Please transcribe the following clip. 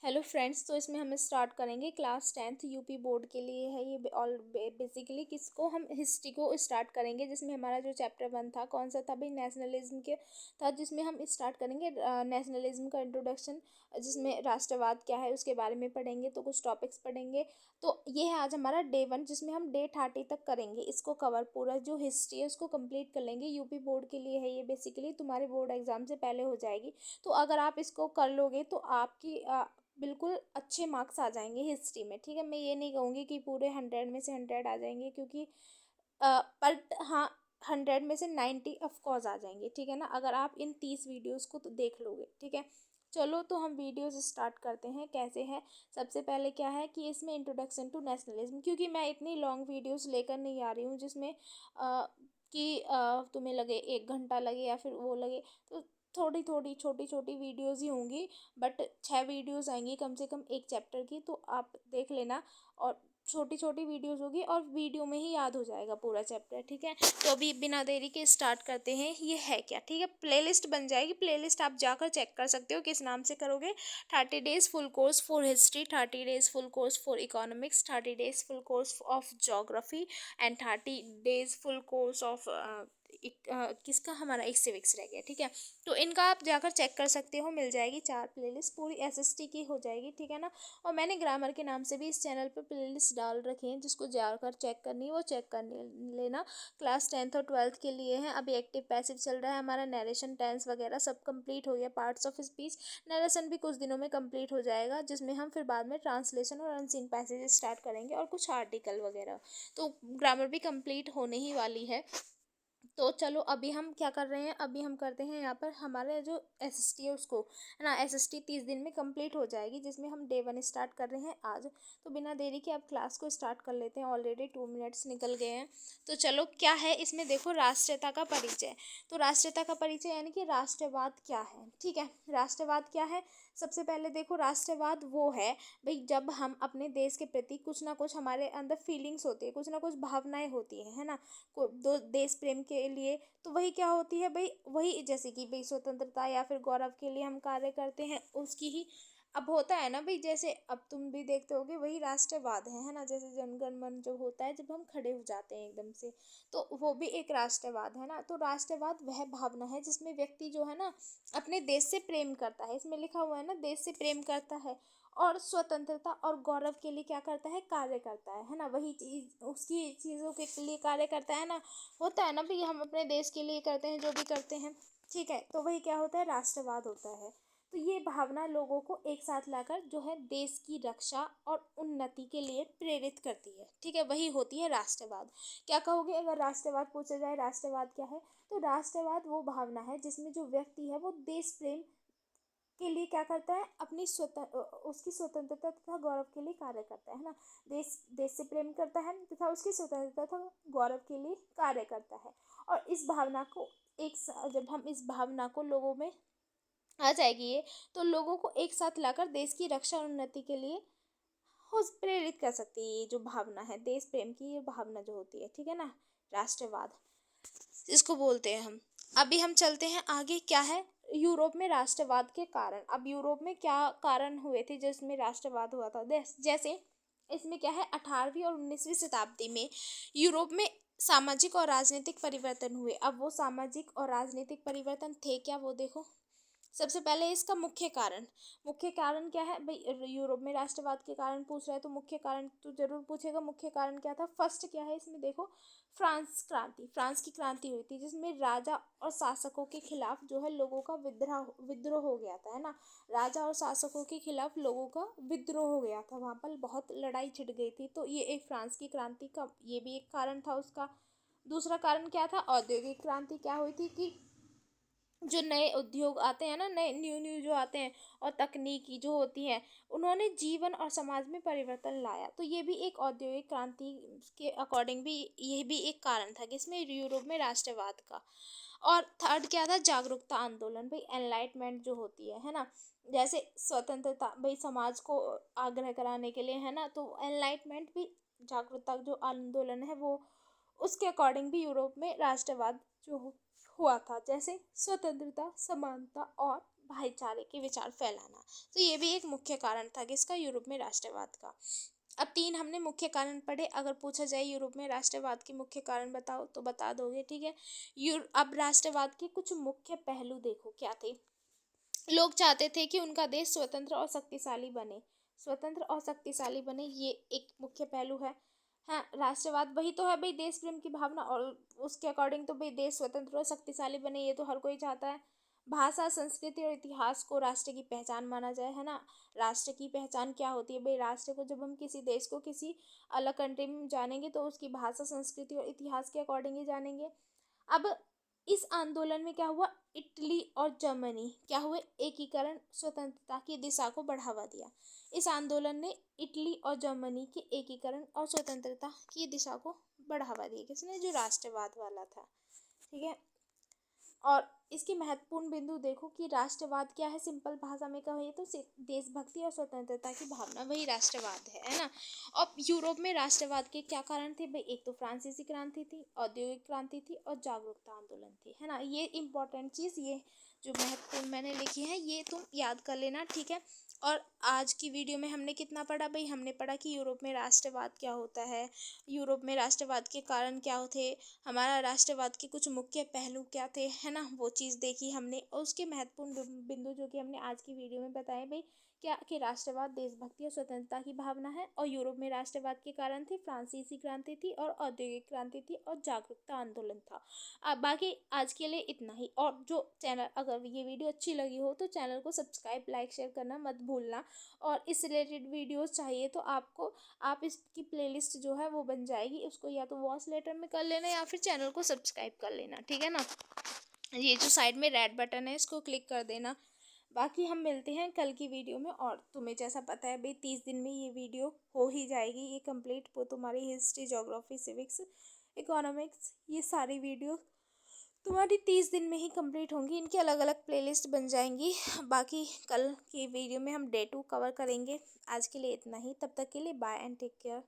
Hello friends, तो इसमें हम स्टार्ट करेंगे क्लास 10th यूपी बोर्ड के लिए है ये ऑल बेसिकली किसको हम हिस्ट्री को स्टार्ट करेंगे, जिसमें हमारा जो चैप्टर 1 था कौन सा था भाई, नेशनलिज्म के था, जिसमें हम स्टार्ट करेंगे नेशनलिज्म का इंट्रोडक्शन, जिसमें राष्ट्रवाद क्या है उसके बारे में पढ़ेंगे, तो कुछ टॉपिक्स पढ़ेंगे। तो ये है आज हमारा डे 1, जिसमें हम डे 30 तक करेंगे इसको कवर, पूरा जो हिस्ट्री है उसको कंप्लीट कर लेंगे। यूपी बोर्ड के लिए है ये, बेसिकली तुम्हारे बोर्ड एग्जाम से पहले हो जाएगी। तो अगर आप इसको कर लोगे तो आपकी बिल्कुल अच्छे मार्क्स आ जाएंगे हिस्ट्री में। ठीक है, मैं ये नहीं कहूँगी कि पूरे 100 में से 100 आ जाएंगे, क्योंकि बट हाँ, 100 में से 90 ऑफकोर्स आ जाएंगे। ठीक है ना, अगर आप इन 30 वीडियोस को तो देख लोगे। ठीक है, चलो तो हम वीडियोस स्टार्ट करते हैं। कैसे है, सबसे पहले क्या है कि इसमें इंट्रोडक्शन टू नेशनलिज्म, क्योंकि मैं इतनी लॉन्ग वीडियोस लेकर नहीं आ रही हूँ जिसमें कि तुम्हें लगे 1 घंटा लगे या फिर वो लगे। तो थोड़ी थोड़ी छोटी छोटी वीडियोस ही होंगी, बट 6 वीडियोस आएंगी कम से कम एक चैप्टर की, तो आप देख लेना। और छोटी छोटी वीडियोस होगी और वीडियो में ही याद हो जाएगा पूरा चैप्टर। ठीक है, तो अभी बिना देरी के स्टार्ट करते हैं। ये है क्या, ठीक है, प्लेलिस्ट बन जाएगी। प्लेलिस्ट आप जाकर चेक कर सकते हो किस नाम से करोगे। 30 days full course for history, 30 days full course for economics, 30 days full course of geography and 30 days full course of किसका, हमारा एक सिविक्स रह गया। ठीक है, तो इनका आप जाकर चेक कर सकते हो, मिल जाएगी 4 प्लेलिस्ट, पूरी एसएसटी की हो जाएगी। ठीक है ना, और मैंने ग्रामर के नाम से भी इस चैनल पर प्लेलिस्ट डाल रखी हैं, जिसको जाकर चेक करनी है वो चेक कर लेना। क्लास 10th और 12th के लिए हैं। अभी एक्टिव पैसिव चल रहा है हमारा, नरेशन टेंस वगैरह सब कंप्लीट हो गया। पार्ट्स ऑफ स्पीच नरेशन भी कुछ दिनों में कंप्लीट हो जाएगा, जिसमें हम फिर बाद में ट्रांसलेशन और अनसीन पैसेज स्टार्ट करेंगे और कुछ आर्टिकल वगैरह। तो ग्रामर भी कंप्लीट होने ही वाली है। तो चलो अभी हम क्या कर रहे हैं, अभी हम करते हैं यहाँ पर हमारे जो एसएसटी है उसको, है ना, एसएसटी 30 दिन में कंप्लीट हो जाएगी, जिसमें हम डे 1 स्टार्ट कर रहे हैं आज। तो बिना देरी के आप क्लास को स्टार्ट कर लेते हैं। ऑलरेडी 2 मिनट्स निकल गए हैं। तो चलो क्या है इसमें, देखो, राष्ट्रीयता का परिचय। तो राष्ट्रीयता का परिचय यानी कि राष्ट्रवाद क्या है। ठीक है, राष्ट्रवाद क्या है, सबसे पहले देखो, राष्ट्रवाद वो है भाई जब हम अपने देश के प्रति कुछ ना कुछ हमारे अंदर फीलिंग्स होती है, कुछ ना कुछ भावनाएं होती है ना, को दो देश प्रेम के लिए। तो वही क्या होती है भाई, वही जैसे कि भाई स्वतंत्रता या फिर गौरव के लिए हम कार्य करते हैं, उसकी ही। अब होता है ना भाई, जैसे अब तुम भी देखते होगे, वही राष्ट्रवाद है ना, जैसे जनगण मन जो होता है जब हम खड़े हो जाते हैं एकदम से, तो वो भी एक राष्ट्रवाद है ना। तो राष्ट्रवाद वह भावना है जिसमें व्यक्ति जो है ना अपने देश से प्रेम करता है, इसमें लिखा हुआ है ना, देश से प्रेम करता है और स्वतंत्रता और गौरव के लिए क्या करता है, कार्य करता है ना, वही चीज उसकी चीज़ों के लिए कार्य करता है ना। होता है ना भाई, हम अपने देश के लिए करते हैं जो भी करते हैं। ठीक है, तो वही क्या होता है, राष्ट्रवाद होता है। तो ये भावना लोगों को एक साथ लाकर जो है देश की रक्षा और उन्नति के लिए प्रेरित करती है। ठीक है, वही होती है राष्ट्रवाद। क्या कहोगे अगर राष्ट्रवाद पूछा जाए, राष्ट्रवाद क्या है, तो राष्ट्रवाद वो भावना है जिसमें जो व्यक्ति है वो देश प्रेम के लिए क्या करता है, अपनी उसकी स्वतंत्रता तथा गौरव के लिए कार्य करता है ना। देश देश से प्रेम करता है तथा उसकी स्वतंत्रता तथा गौरव के लिए कार्य करता है। और इस भावना को जब हम इस भावना को लोगों में आ जाएगी ये, तो लोगों को एक साथ लाकर देश की रक्षा और उन्नति के लिए हो प्रेरित कर सकती है। ये जो भावना है देश प्रेम की, ये भावना जो होती है, ठीक है ना, राष्ट्रवाद इसको बोलते हैं हम। अभी हम चलते हैं आगे, क्या है, यूरोप में राष्ट्रवाद के कारण। अब यूरोप में क्या कारण हुए थे जिसमें राष्ट्रवाद हुआ था, जैसे इसमें क्या है, 18वीं और 19वीं शताब्दी में यूरोप में सामाजिक और राजनीतिक परिवर्तन हुए। अब वो सामाजिक और राजनीतिक परिवर्तन थे क्या, वो देखो। सबसे पहले इसका मुख्य कारण क्या है भाई, यूरोप में राष्ट्रवाद के कारण पूछ रहा है तो मुख्य कारण तो जरूर पूछेगा। मुख्य कारण क्या था, फर्स्ट क्या है इसमें देखो, फ्रांस की क्रांति हुई थी, जिसमें राजा और शासकों के खिलाफ जो है लोगों का विद्रोह हो गया था, है ना। राजा और शासकों के खिलाफ लोगों का विद्रोह हो गया था, वहां पर बहुत लड़ाई छिड़ गई थी। तो ये एक फ्रांस की क्रांति का ये भी एक कारण था उसका। दूसरा कारण क्या था, औद्योगिक क्रांति क्या हुई थी कि जो नए उद्योग आते हैं ना, नए न्यू न्यू जो आते हैं और तकनीकी जो होती है, उन्होंने जीवन और समाज में परिवर्तन लाया। तो ये भी एक औद्योगिक क्रांति के अकॉर्डिंग भी ये भी एक कारण था किसमें, यूरोप में राष्ट्रवाद का। और थर्ड क्या था, जागरूकता आंदोलन भाई, एनलाइटमेंट जो होती है ना, जैसे स्वतंत्रता भाई समाज को आग्रह कराने के लिए, है ना, तो एनलाइटमेंट भी जागरूकता जो आंदोलन है वो, उसके अकॉर्डिंग भी यूरोप में राष्ट्रवाद जो हुआ था, जैसे स्वतंत्रता, समानता और भाईचारे के विचार फैलाना। तो ये भी एक मुख्य कारण था किसका, यूरोप में राष्ट्रवाद का। अब 3 हमने मुख्य कारण पढ़े। अगर पूछा जाए यूरोप में राष्ट्रवाद के मुख्य कारण बताओ तो बता दोगे, ठीक है। अब राष्ट्रवाद के कुछ मुख्य पहलू देखो क्या थे। लोग चाहते थे कि उनका देश स्वतंत्र और शक्तिशाली बने, स्वतंत्र और शक्तिशाली बने, ये एक मुख्य पहलू है। हाँ, राष्ट्रवाद वही तो है भाई, देश प्रेम की भावना, और उसके अकॉर्डिंग तो भाई देश स्वतंत्र और शक्तिशाली बने, ये तो हर कोई चाहता है। भाषा, संस्कृति और इतिहास को राष्ट्र की पहचान माना जाए, है ना। राष्ट्र की पहचान क्या होती है भाई, राष्ट्र को जब हम किसी देश को किसी अलग कंट्री में जानेंगे तो उसकी भाषा, संस्कृति और इतिहास के अकॉर्डिंग ही जानेंगे। अब इस आंदोलन में क्या हुआ, इटली और जर्मनी क्या हुए, एकीकरण, स्वतंत्रता की दिशा को बढ़ावा दिया। इस आंदोलन ने इटली और जर्मनी के एकीकरण और स्वतंत्रता की दिशा को बढ़ावा दिया, किसने, जो राष्ट्रवाद वाला था, ठीक है। और इसके महत्वपूर्ण बिंदु देखो कि राष्ट्रवाद क्या है, सिंपल भाषा में कहें तो देशभक्ति और स्वतंत्रता की भावना, वही राष्ट्रवाद है ना। अब यूरोप में राष्ट्रवाद के क्या कारण थे भाई, एक तो फ्रांसीसी क्रांति थी, औद्योगिक क्रांति थी और जागरूकता आंदोलन थी, है ना। ये इंपॉर्टेंट चीज़, ये जो महत्वपूर्ण मैंने लिखी है ये तुम याद कर लेना, ठीक है। और आज की वीडियो में हमने कितना पढ़ा भाई, हमने पढ़ा कि यूरोप में राष्ट्रवाद क्या होता है, यूरोप में राष्ट्रवाद के कारण क्या थे, हमारा राष्ट्रवाद के कुछ मुख्य पहलू क्या थे, है ना, वो चीज़ देखी हमने। और उसके महत्वपूर्ण बिंदु जो कि हमने आज की वीडियो में बताए भाई, क्या कि राष्ट्रवाद देशभक्ति और स्वतंत्रता की भावना है, और यूरोप में राष्ट्रवाद के कारण थे फ्रांसीसी क्रांति थी और औद्योगिक क्रांति थी और जागरूकता आंदोलन था। अब बाकी आज के लिए इतना ही। और जो चैनल, अगर ये वीडियो अच्छी लगी हो तो चैनल को सब्सक्राइब, लाइक, शेयर करना मत भूलना। और इस रिलेटेड वीडियोस चाहिए तो आपको, आप इसकी प्लेलिस्ट जो है वो बन जाएगी, उसको या तो वॉच लेटर में कर लेना या फिर चैनल को सब्सक्राइब कर लेना, ठीक है ना। ये जो साइड में रेड बटन है इसको क्लिक कर देना। बाकी हम मिलते हैं कल की वीडियो में। और तुम्हें जैसा पता है भाई 30 दिन में ये वीडियो हो ही जाएगी, ये कंप्लीट, वो तुम्हारी हिस्ट्री, ज्योग्राफी, सिविक्स, इकोनॉमिक्स, ये सारी वीडियो तुम्हारी 30 दिन में ही कंप्लीट होंगी। इनकी अलग अलग प्लेलिस्ट बन जाएंगी। बाकी कल की वीडियो में हम डे 2 कवर करेंगे। आज के लिए इतना ही, तब तक के लिए बाय एंड टेक केयर।